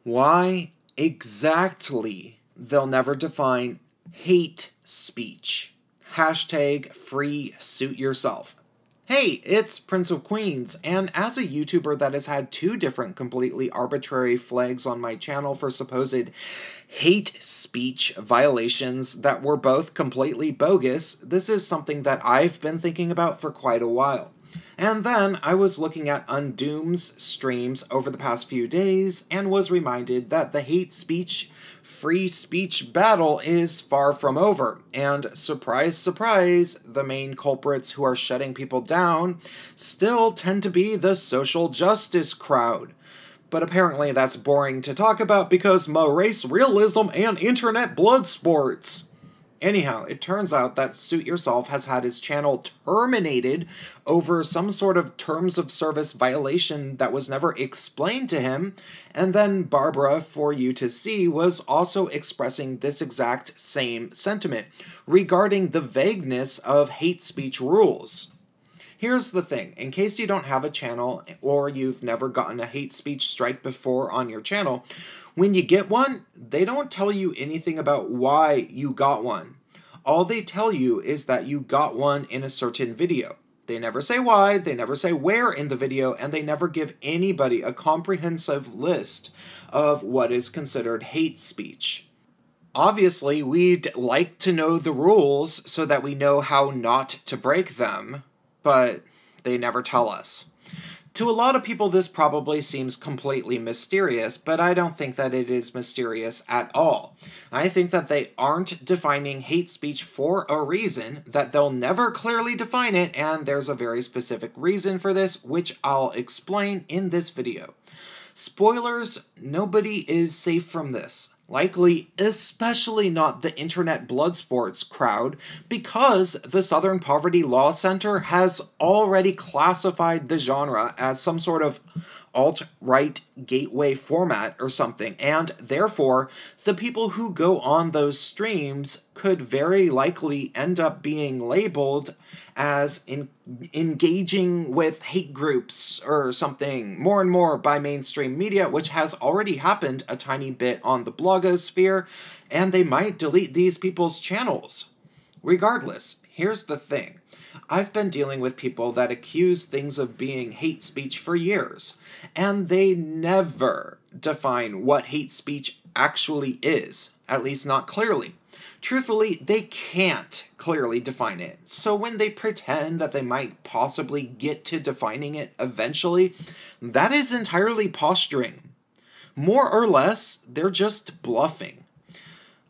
Why exactly they'll never define hate speech. Hashtag free suit yourself. Hey, it's Prince of Queens, and as a YouTuber that has had two different completely arbitrary flags on my channel for supposed hate speech violations that were both completely bogus, this is something that I've been thinking about for quite a while. And then I was looking at Undoom's streams over the past few days and was reminded that the hate speech, free speech battle is far from over. And surprise, surprise, the main culprits who are shutting people down still tend to be the social justice crowd. But apparently that's boring to talk about because race realism and internet blood sports. Anyhow, it turns out that Suit Yourself has had his channel terminated over some sort of terms of service violation that was never explained to him, and then Barbara, for you to see, was also expressing this exact same sentiment regarding the vagueness of hate speech rules. Here's the thing, in case you don't have a channel or you've never gotten a hate speech strike before on your channel, when you get one, they don't tell you anything about why you got one. All they tell you is that you got one in a certain video. They never say why, they never say where in the video, and they never give anybody a comprehensive list of what is considered hate speech. Obviously, we'd like to know the rules so that we know how not to break them, but they never tell us. To a lot of people, this probably seems completely mysterious, but I don't think that it is mysterious at all. I think that they aren't defining hate speech for a reason, that they'll never clearly define it, and there's a very specific reason for this, which I'll explain in this video. Spoilers, nobody is safe from this. Likely, especially not the internet blood sports crowd, because the Southern Poverty Law Center has already classified the genre as some sort of alt-right gateway format or something, and therefore, the people who go on those streams could very likely end up being labeled as engaging with hate groups or something more and more by mainstream media, which has already happened a tiny bit on the blogosphere, and they might delete these people's channels. Regardless, here's the thing. I've been dealing with people that accuse things of being hate speech for years, and they never define what hate speech actually is, at least not clearly. Truthfully, they can't clearly define it, so when they pretend that they might possibly get to defining it eventually, that is entirely posturing. More or less, they're just bluffing.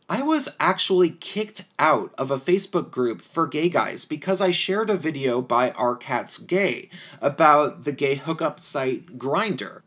I was actually kicked out of a Facebook group for gay guys because I shared a video by Our Cat's Gay about the gay hookup site Grindr.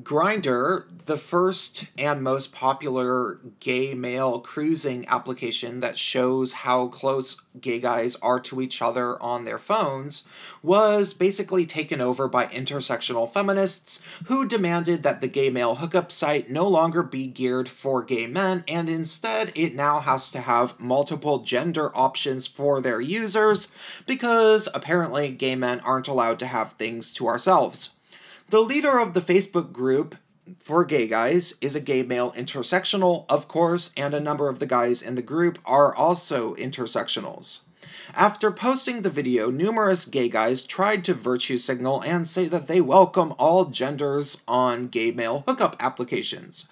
Grindr, the first and most popular gay male cruising application that shows how close gay guys are to each other on their phones, was basically taken over by intersectional feminists who demanded that the gay male hookup site no longer be geared for gay men, and instead it now has to have multiple gender options for their users because apparently gay men aren't allowed to have things to ourselves. The leader of the Facebook group for gay guys is a gay male intersectional, of course, and a number of the guys in the group are also intersectionals. After posting the video, numerous gay guys tried to virtue signal and say that they welcome all genders on gay male hookup applications.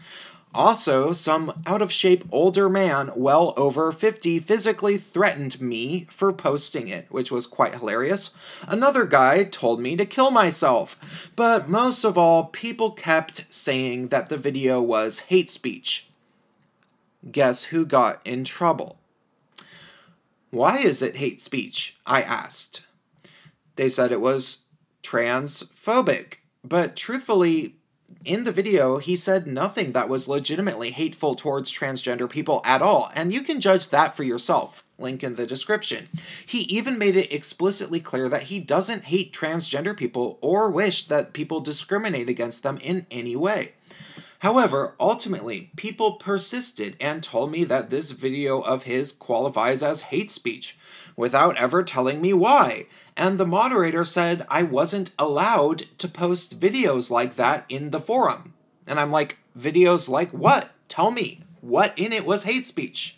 Also, some out-of-shape older man, well over 50, physically threatened me for posting it, which was quite hilarious. Another guy told me to kill myself. But most of all, people kept saying that the video was hate speech. Guess who got in trouble? Why is it hate speech? I asked. They said it was transphobic, but truthfully, in the video, he said nothing that was legitimately hateful towards transgender people at all, and you can judge that for yourself. Link in the description. He even made it explicitly clear that he doesn't hate transgender people or wish that people discriminate against them in any way. However, ultimately, people persisted and told me that this video of his qualifies as hate speech, without ever telling me why, and the moderator said I wasn't allowed to post videos like that in the forum. And I'm like, videos like what? Tell me, what in it was hate speech?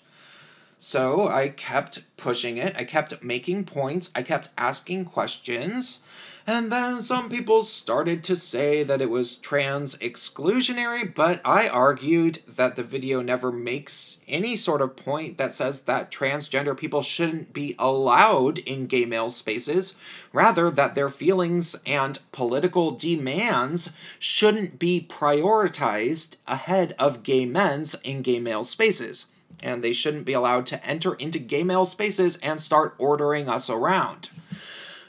So I kept pushing it, I kept making points, I kept asking questions, and then some people started to say that it was trans exclusionary, but I argued that the video never makes any sort of point that says that transgender people shouldn't be allowed in gay male spaces, rather that their feelings and political demands shouldn't be prioritized ahead of gay men's in gay male spaces. And they shouldn't be allowed to enter into gay male spaces and start ordering us around.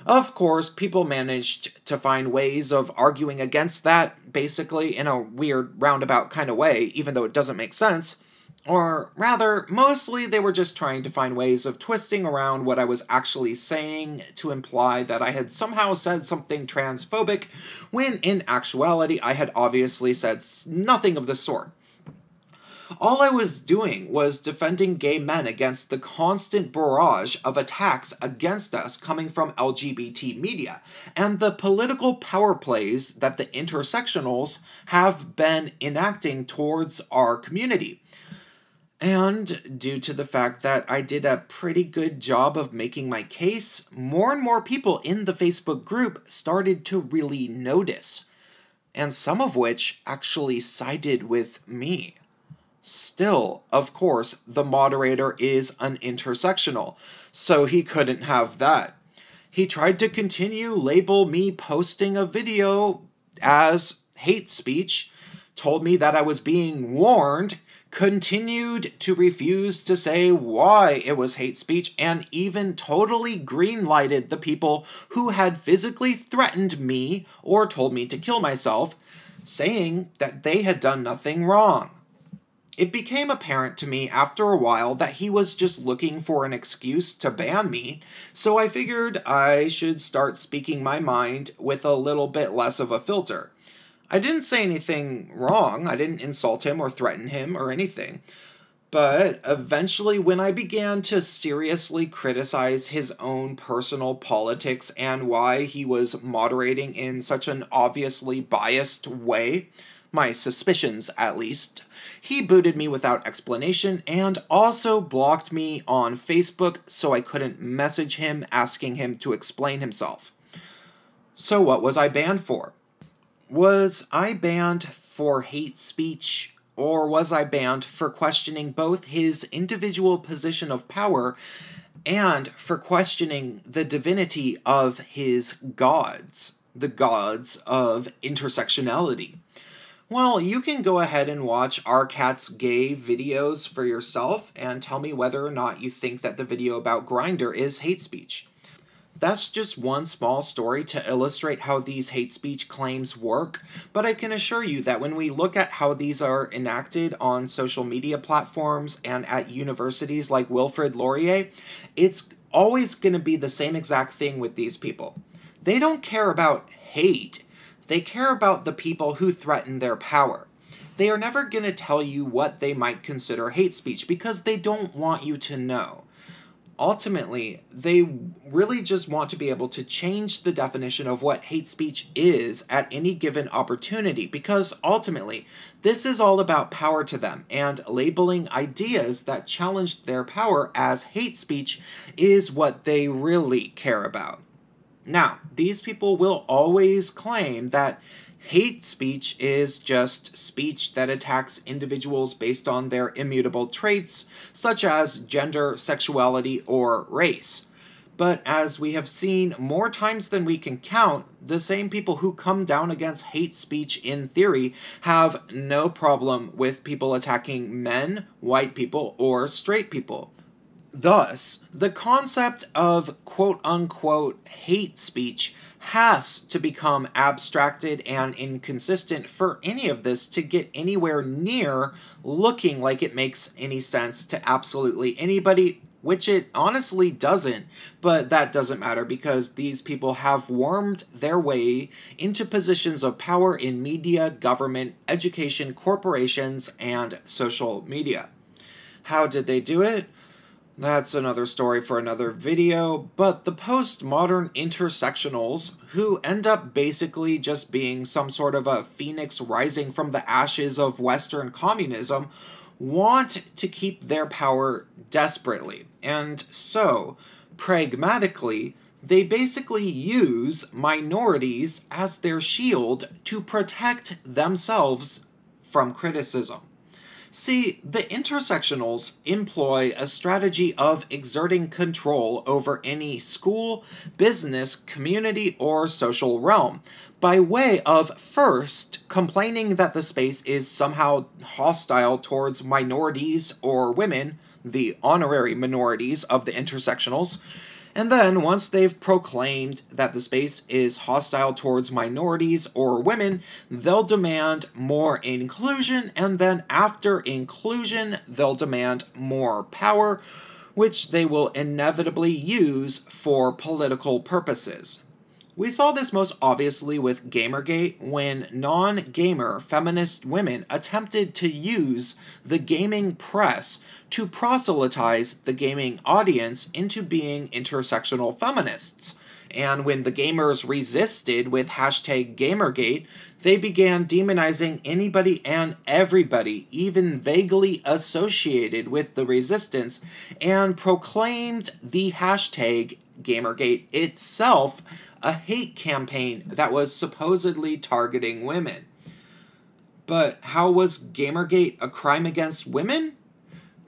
Of course, people managed to find ways of arguing against that, basically in a weird roundabout kind of way, even though it doesn't make sense. Or rather, mostly they were just trying to find ways of twisting around what I was actually saying to imply that I had somehow said something transphobic, when in actuality I had obviously said nothing of the sort. All I was doing was defending gay men against the constant barrage of attacks against us coming from LGBT media, and the political power plays that the intersectionals have been enacting towards our community. And due to the fact that I did a pretty good job of making my case, more and more people in the Facebook group started to really notice, and some of which actually sided with me. Still, of course, the moderator is an intersectional, so he couldn't have that. He tried to continue label me posting a video as hate speech, told me that I was being warned, continued to refuse to say why it was hate speech, and even totally green-lighted the people who had physically threatened me or told me to kill myself, saying that they had done nothing wrong. It became apparent to me after a while that he was just looking for an excuse to ban me, so I figured I should start speaking my mind with a little bit less of a filter. I didn't say anything wrong, I didn't insult him or threaten him or anything, but eventually when I began to seriously criticize his own personal politics and why he was moderating in such an obviously biased way, my suspicions at least, he booted me without explanation and also blocked me on Facebook so I couldn't message him asking him to explain himself. So what was I banned for? Was I banned for hate speech, or was I banned for questioning both his individual position of power and for questioning the divinity of his gods, the gods of intersectionality? Well, you can go ahead and watch RCat's gay videos for yourself and tell me whether or not you think that the video about Grindr is hate speech. That's just one small story to illustrate how these hate speech claims work, but I can assure you that when we look at how these are enacted on social media platforms and at universities like Wilfrid Laurier, it's always going to be the same exact thing with these people. They don't care about hate. They care about the people who threaten their power. They are never going to tell you what they might consider hate speech because they don't want you to know. Ultimately, they really just want to be able to change the definition of what hate speech is at any given opportunity because ultimately, this is all about power to them, and labeling ideas that challenge their power as hate speech is what they really care about. Now, these people will always claim that hate speech is just speech that attacks individuals based on their immutable traits, such as gender, sexuality, or race. But as we have seen more times than we can count, the same people who come down against hate speech in theory have no problem with people attacking men, white people, or straight people. Thus, the concept of quote-unquote hate speech has to become abstracted and inconsistent for any of this to get anywhere near looking like it makes any sense to absolutely anybody, which it honestly doesn't, but that doesn't matter because these people have wormed their way into positions of power in media, government, education, corporations, and social media. How did they do it? That's another story for another video, but the postmodern intersectionals, who end up basically just being some sort of a phoenix rising from the ashes of Western communism, want to keep their power desperately. And so, pragmatically, they basically use minorities as their shield to protect themselves from criticism. See, the intersectionals employ a strategy of exerting control over any school, business, community, or social realm by way of first complaining that the space is somehow hostile towards minorities or women, the honorary minorities of the intersectionals. And then, once they've proclaimed that the space is hostile towards minorities or women, they'll demand more inclusion, and then after inclusion, they'll demand more power, which they will inevitably use for political purposes. We saw this most obviously with Gamergate when non-gamer feminist women attempted to use the gaming press to proselytize the gaming audience into being intersectional feminists. And when the gamers resisted with hashtag Gamergate, they began demonizing anybody and everybody, even vaguely associated with the resistance, and proclaimed the hashtag Gamergate itself a hate campaign that was supposedly targeting women. But how was Gamergate a crime against women?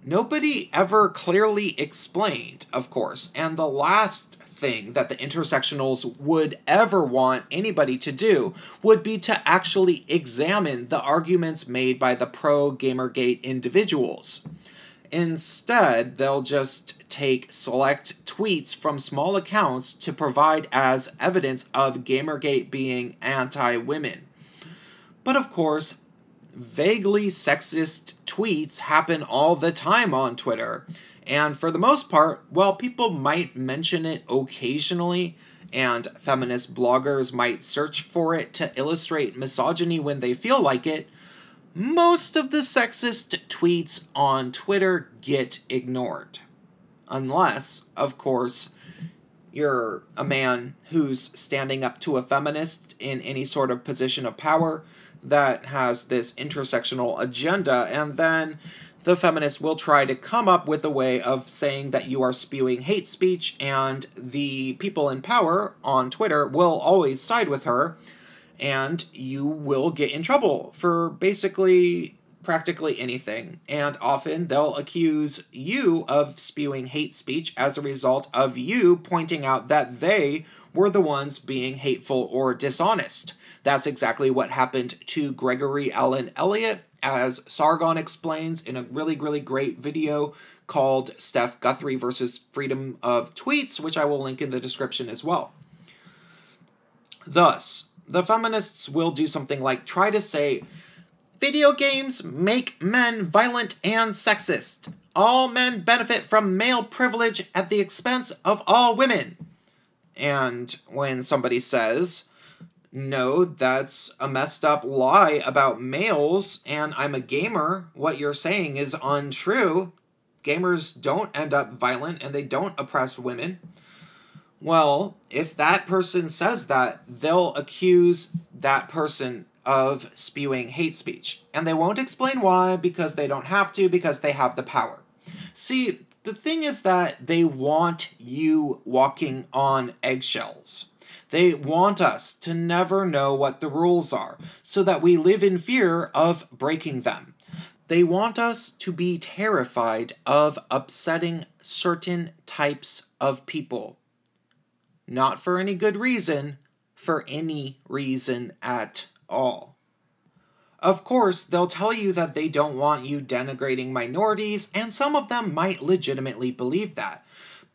Nobody ever clearly explained, of course, and the last thing that the intersectionals would ever want anybody to do would be to actually examine the arguments made by the pro-Gamergate individuals. Instead, they'll just take select tweets from small accounts to provide as evidence of Gamergate being anti-women. But of course, vaguely sexist tweets happen all the time on Twitter, and for the most part, while people might mention it occasionally, and feminist bloggers might search for it to illustrate misogyny when they feel like it, most of the sexist tweets on Twitter get ignored. Unless, of course, you're a man who's standing up to a feminist in any sort of position of power that has this intersectional agenda, and then the feminist will try to come up with a way of saying that you are spewing hate speech, and the people in power on Twitter will always side with her, and you will get in trouble for basically practically anything. And often they'll accuse you of spewing hate speech as a result of you pointing out that they were the ones being hateful or dishonest. That's exactly what happened to Gregory Allen Elliott, as Sargon explains in a really, really great video called Steph Guthrie versus Freedom of Tweets, which I will link in the description as well. Thus, the feminists will do something like try to say, video games make men violent and sexist. All men benefit from male privilege at the expense of all women. And when somebody says, no, that's a messed up lie about males, and I'm a gamer, what you're saying is untrue. Gamers don't end up violent, and they don't oppress women. Well, if that person says that, they'll accuse that person of spewing hate speech. And they won't explain why, because they don't have to, because they have the power. See, the thing is that they want you walking on eggshells. They want us to never know what the rules are, so that we live in fear of breaking them. They want us to be terrified of upsetting certain types of people. Not for any good reason, for any reason at all. Of course, they'll tell you that they don't want you denigrating minorities, and some of them might legitimately believe that.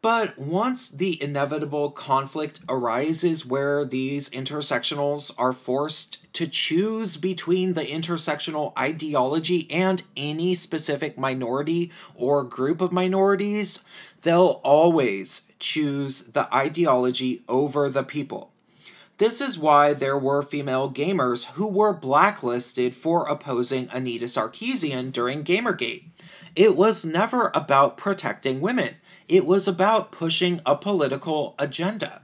But once the inevitable conflict arises where these intersectionals are forced to choose between the intersectional ideology and any specific minority or group of minorities, they'll always choose the ideology over the people. This is why there were female gamers who were blacklisted for opposing Anita Sarkeesian during Gamergate. It was never about protecting women. It was about pushing a political agenda.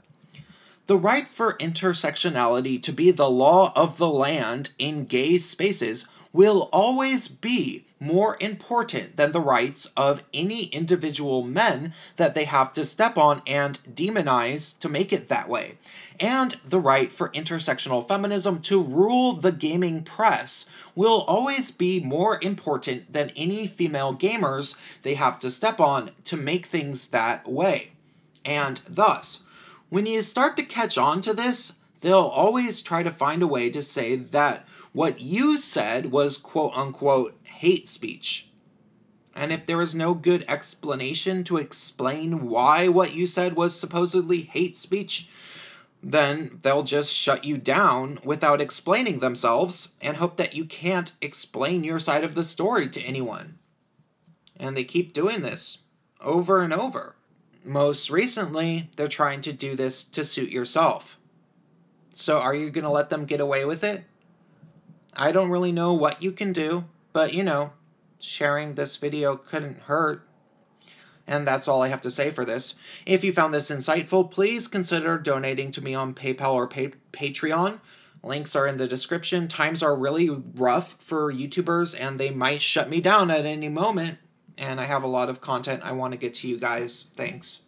The right for intersectionality to be the law of the land in gay spaces will always be more important than the rights of any individual men that they have to step on and demonize to make it that way. And the right for intersectional feminism to rule the gaming press will always be more important than any female gamers they have to step on to make things that way. And thus, when you start to catch on to this, they'll always try to find a way to say that what you said was quote-unquote hate speech. And if there is no good explanation to explain why what you said was supposedly hate speech, then they'll just shut you down without explaining themselves and hope that you can't explain your side of the story to anyone. And they keep doing this over and over. Most recently, they're trying to do this to suit yourself. So are you going to let them get away with it? I don't really know what you can do, but sharing this video couldn't hurt. And that's all I have to say for this. If you found this insightful, please consider donating to me on PayPal or Patreon. Links are in the description. Times are really rough for YouTubers, and they might shut me down at any moment. And I have a lot of content I want to get to you guys. Thanks.